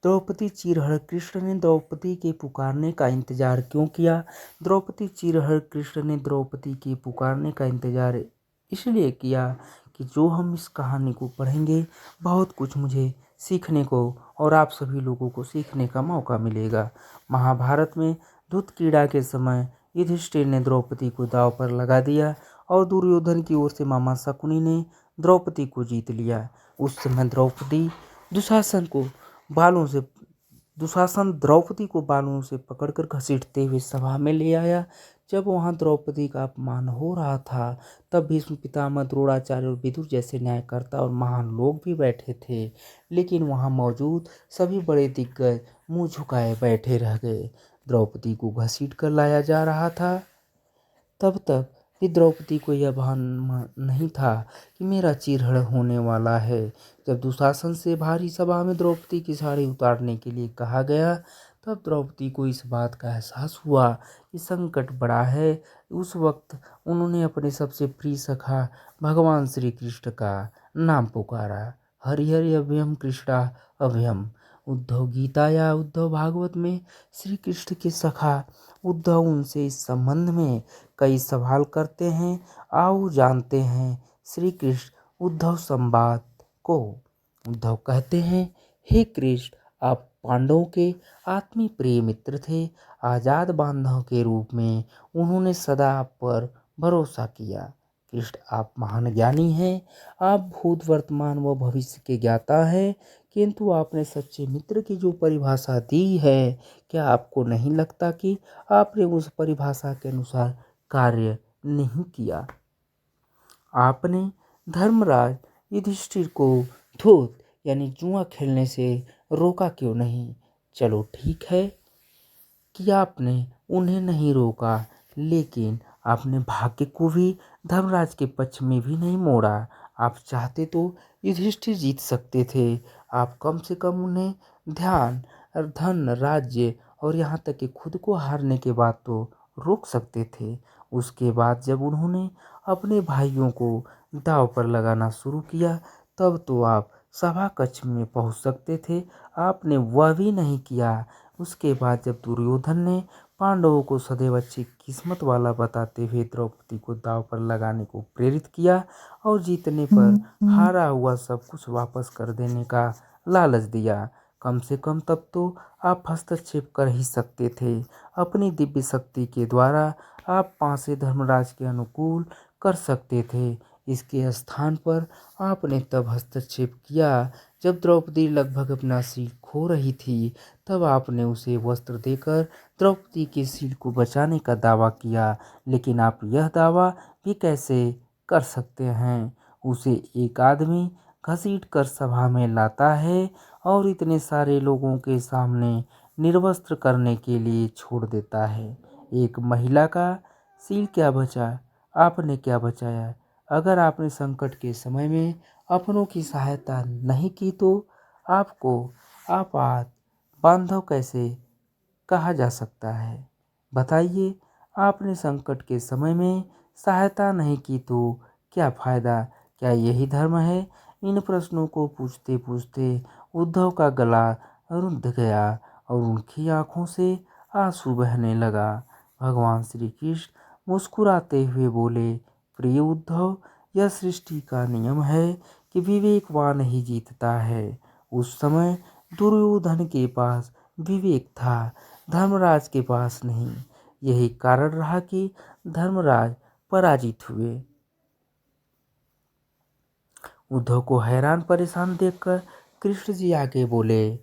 द्रौपदी चीरहरण कृष्ण ने द्रौपदी के पुकारने का इंतजार क्यों किया? द्रौपदी चीरहरण कृष्ण ने द्रौपदी के पुकारने का इंतजार इसलिए किया कि जो हम इस कहानी को पढ़ेंगे बहुत कुछ मुझे सीखने को और आप सभी लोगों को सीखने का मौका मिलेगा। महाभारत में धूत क्रीड़ा के समय युधिष्ठिर ने द्रौपदी को दांव पर लगा दिया और दुर्योधन की ओर से मामा शकुनी ने द्रौपदी को जीत लिया। उस समय दुशासन द्रौपदी को बालों से पकड़कर घसीटते हुए सभा में ले आया। जब वहां द्रौपदी का अपमान हो रहा था तब भीष्म पितामह, द्रोणाचार्य और विदुर जैसे न्यायकर्ता और महान लोग भी बैठे थे, लेकिन वहां मौजूद सभी बड़े दिग्गज मुंह झुकाए बैठे रह गए। द्रौपदी को घसीट कर लाया जा रहा था। तब तक भी द्रौपदी को यह भान नहीं था कि मेरा चीरहरण होने वाला है। जब दुशासन से भारी सभा में द्रौपदी की साड़ी उतारने के लिए कहा गया तब द्रौपदी को इस बात का एहसास हुआ कि संकट बड़ा है। उस वक्त उन्होंने अपने सबसे प्रिय सखा भगवान श्री कृष्ण का नाम पुकारा। हरि हरि अभयम कृष्णा अभयम। उद्धव गीता या उद्धव भागवत में श्री कृष्ण के सखा उद्धव उनसे इस संबंध में कई सवाल करते हैं। आओ जानते हैं श्री कृष्ण उद्धव संवाद को। उद्धव कहते हैं, हे कृष्ण, आप पांडवों के आत्मीय प्रिय मित्र थे। आजाद बांधव के रूप में उन्होंने सदा आप पर भरोसा किया। कृष्ण, आप महान ज्ञानी हैं। आप भूत, वर्तमान व भविष्य के ज्ञाता हैं, किंतु आपने सच्चे मित्र की जो परिभाषा दी है, क्या आपको नहीं लगता कि आपने उस परिभाषा के अनुसार कार्य नहीं किया? आपने धर्मराज युधिष्ठिर को धूत यानी जुआ खेलने से रोका क्यों नहीं? चलो ठीक है कि आपने उन्हें नहीं रोका, लेकिन आपने भाग्य को भी धर्मराज के पक्ष में भी नहीं मोड़ा। आप चाहते तो युधिष्ठिर जीत सकते थे। आप कम से कम उन्हें ध्यान, धन, राज्य और यहाँ तक कि खुद को हारने के बाद तो रोक सकते थे। उसके बाद जब उन्होंने अपने भाइयों को दांव पर लगाना शुरू किया तब तो आप सभा कक्ष में पहुंच सकते थे। आपने वह भी नहीं किया। उसके बाद जब दुर्योधन ने पांडवों को सदैव अच्छी किस्मत वाला बताते हुए द्रौपदी को दांव पर लगाने को प्रेरित किया और जीतने पर हारा हुआ सब कुछ वापस कर देने का लालच दिया, कम से कम तब तो आप हस्तक्षेप कर ही सकते थे। अपनी दिव्य शक्ति के द्वारा आप पांसे धर्मराज के अनुकूल कर सकते थे। इसके स्थान पर आपने तब हस्तक्षेप किया जब द्रौपदी लगभग अपना सिर खो रही थी। तब आपने उसे वस्त्र देकर द्रौपदी के सिर को बचाने का दावा किया। लेकिन आप यह दावा भी कैसे कर सकते हैं? उसे एक आदमी घसीट कर सभा में लाता है और इतने सारे लोगों के सामने निर्वस्त्र करने के लिए छोड़ देता है। एक महिला का सिर क्या बचा? आपने क्या बचाया? अगर आपने संकट के समय में अपनों की सहायता नहीं की तो आपको आपात बांधव कैसे कहा जा सकता है? बताइए, आपने संकट के समय में सहायता नहीं की तो क्या फायदा? क्या यही धर्म है? इन प्रश्नों को पूछते पूछते उद्धव का गला रुंध गया और उनकी आंखों से आंसू बहने लगा। भगवान श्री कृष्ण मुस्कुराते हुए बोले, प्रिय उद्धव, यह सृष्टि का नियम है कि विवेकवान ही जीतता है। उस समय दुर्योधन के पास विवेक था, धर्मराज के पास नहीं। यही कारण रहा कि धर्मराज पराजित हुए। उद्धव को हैरान परेशान देखकर कृष्ण जी आगे बोले।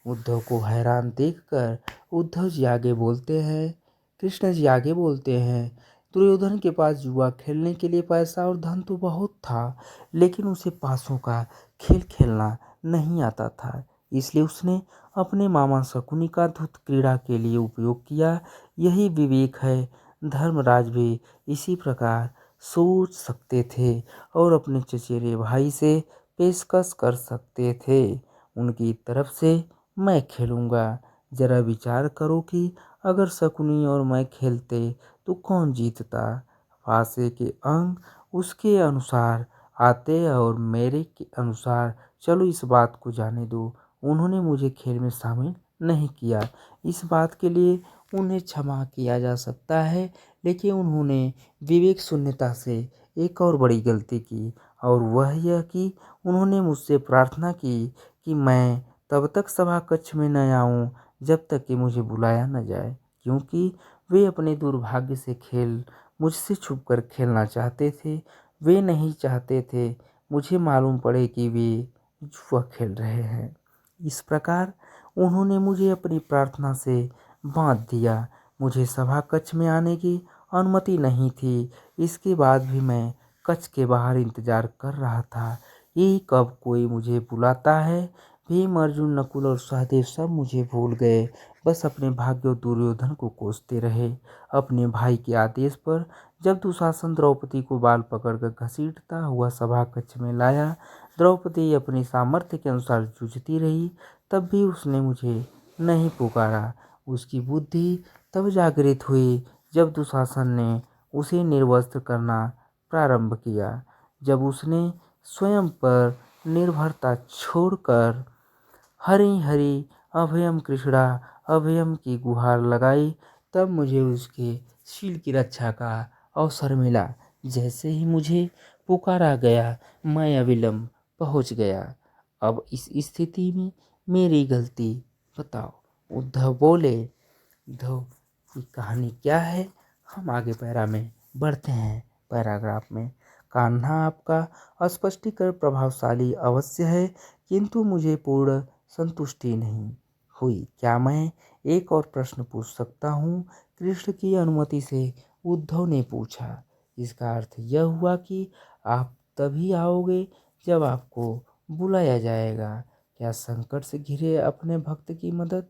उद्धव को हैरान देखकर उद्धव जी आगे बोलते हैं, कृष्ण जी आगे बोलते हैं, दुर्योधन के पास जुआ खेलने के लिए पैसा और धन तो बहुत था, लेकिन उसे पासों का खेल खेलना नहीं आता था। इसलिए उसने अपने मामा शकुनी का धूत क्रीड़ा के लिए उपयोग किया। यही विवेक है। धर्मराज भी इसी प्रकार सोच सकते थे और अपने चचेरे भाई से पेशकश कर सकते थे, उनकी तरफ से मैं खेलूंगा। जरा विचार करो कि अगर शकुनी और मैं खेलते तो कौन जीतता? पासे के अंक उसके अनुसार आते और मेरे के अनुसार चलो इस बात को जाने दो। उन्होंने मुझे खेल में शामिल नहीं किया। इस बात के लिए उन्हें क्षमा किया जा सकता है, लेकिन उन्होंने विवेक शून्यता से एक और बड़ी गलती की, और वह यह कि उन्होंने मुझसे प्रार्थना की कि मैं तब तक सभा कक्ष में न आऊं जब तक कि मुझे बुलाया न जाए, क्योंकि वे अपने दुर्भाग्य से खेल मुझसे छुपकर खेलना चाहते थे। वे नहीं चाहते थे मुझे मालूम पड़े कि वे जुआ खेल रहे हैं। इस प्रकार उन्होंने मुझे अपनी प्रार्थना से बांध दिया। मुझे सभा कक्ष में आने की अनुमति नहीं थी। इसके बाद भी मैं कक्ष के बाहर इंतजार कर रहा था कि कब कोई मुझे बुलाता है। भीम, अर्जुन, नकुल और सहदेव सब मुझे भूल गए, बस अपने भाग्य और दुर्योधन को कोसते रहे। अपने भाई के आदेश पर जब दुशासन द्रौपदी को बाल पकड़कर घसीटता हुआ सभा कक्ष में लाया, द्रौपदी अपनी सामर्थ्य के अनुसार जूझती रही। तब भी उसने मुझे नहीं पुकारा। उसकी बुद्धि तब जागृत हुई जब दुशासन ने उसे निर्वस्त्र करना प्रारंभ किया। जब उसने स्वयं पर निर्भरता छोड़कर हरि हरि अभयम कृष्णा अभयम की गुहार लगाई, तब मुझे उसके शील की रक्षा का अवसर मिला। जैसे ही मुझे पुकारा गया, मैं अविलंब पहुंच गया। अब इस स्थिति में मेरी गलती बताओ। उद्धव बोले। उद्धव की कहानी क्या है, हम आगे पैरा में बढ़ते हैं। पैराग्राफ में कान्हा, आपका स्पष्टीकरण प्रभावशाली अवश्य है, किंतु मुझे पूर्ण संतुष्टि नहीं हुई। क्या मैं एक और प्रश्न पूछ सकता हूँ? कृष्ण की अनुमति से उद्धव ने पूछा। इसका अर्थ यह हुआ कि आप तभी आओगे जब आपको बुलाया जाएगा। क्या संकट से घिरे अपने भक्त की मदद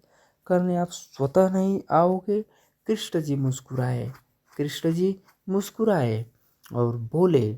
करने आप स्वतः नहीं आओगे? कृष्ण जी मुस्कुराए। कृष्ण जी मुस्कुराए और बोले।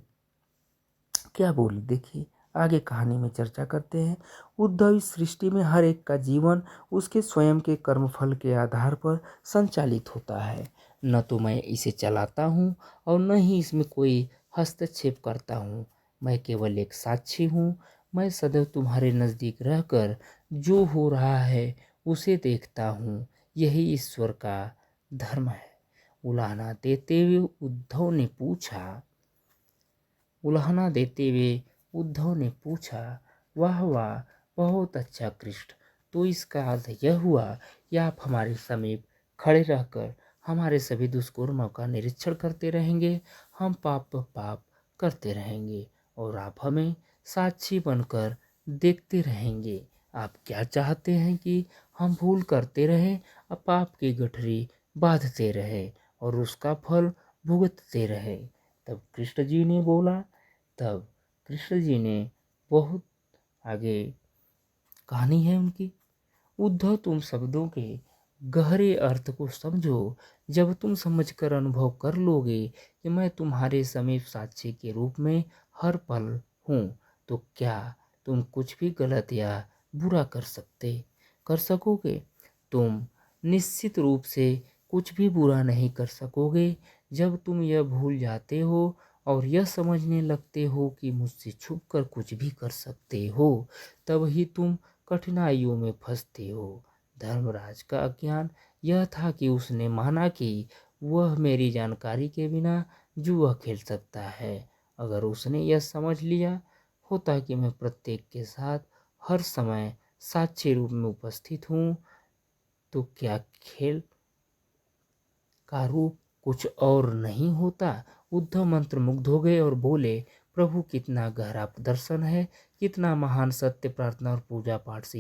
क्या बोले, देखिए आगे कहानी में चर्चा करते हैं। उद्धव, इस सृष्टि में हर एक का जीवन उसके स्वयं के कर्मफल के आधार पर संचालित होता है। न तो मैं इसे चलाता हूँ और न ही इसमें कोई हस्तक्षेप करता हूँ। मैं केवल एक साक्षी हूँ। मैं सदैव तुम्हारे नज़दीक रहकर जो हो रहा है उसे देखता हूँ। यही ईश्वर का धर्म है। उलाहना देते हुए उद्धव ने पूछा, वाह वाह, बहुत अच्छा कृष्ण। तो इसका अर्थ यह हुआ कि आप हमारे समीप खड़े रहकर हमारे सभी दुष्कर्मों का निरीक्षण करते रहेंगे। हम पाप करते रहेंगे और आप हमें साक्षी बनकर देखते रहेंगे। आप क्या चाहते हैं कि हम भूल करते रहें, अब पाप की गठरी बांधते रहे और उसका फल भुगतते रहे? तब कृष्ण जी ने बोला। तब कृष्ण जी ने बहुत आगे कहानी है उनकी। उद्धव, तुम शब्दों के गहरे अर्थ को समझो। जब तुम समझकर अनुभव कर लोगे कि मैं तुम्हारे समीप साक्षी के रूप में हर पल हूँ, तो क्या तुम कुछ भी गलत या बुरा कर सकोगे? तुम निश्चित रूप से कुछ भी बुरा नहीं कर सकोगे। जब तुम यह भूल जाते हो और यह समझने लगते हो कि मुझसे छुपकर कुछ भी कर सकते हो, तब ही तुम कठिनाइयों में फंसते हो। धर्मराज का अज्ञान यह था कि उसने माना कि वह मेरी जानकारी के बिना जुआ खेल सकता है। अगर उसने यह समझ लिया होता कि मैं प्रत्येक के साथ हर समय साक्षी रूप में उपस्थित हूँ, तो क्या खेल का रूप कुछ और नहीं होता। उद्धव मंत्रमुग्ध हो गए और बोले, प्रभु, कितना गहरा दर्शन है, कितना महान सत्य प्रार्थना और पूजा पाठ से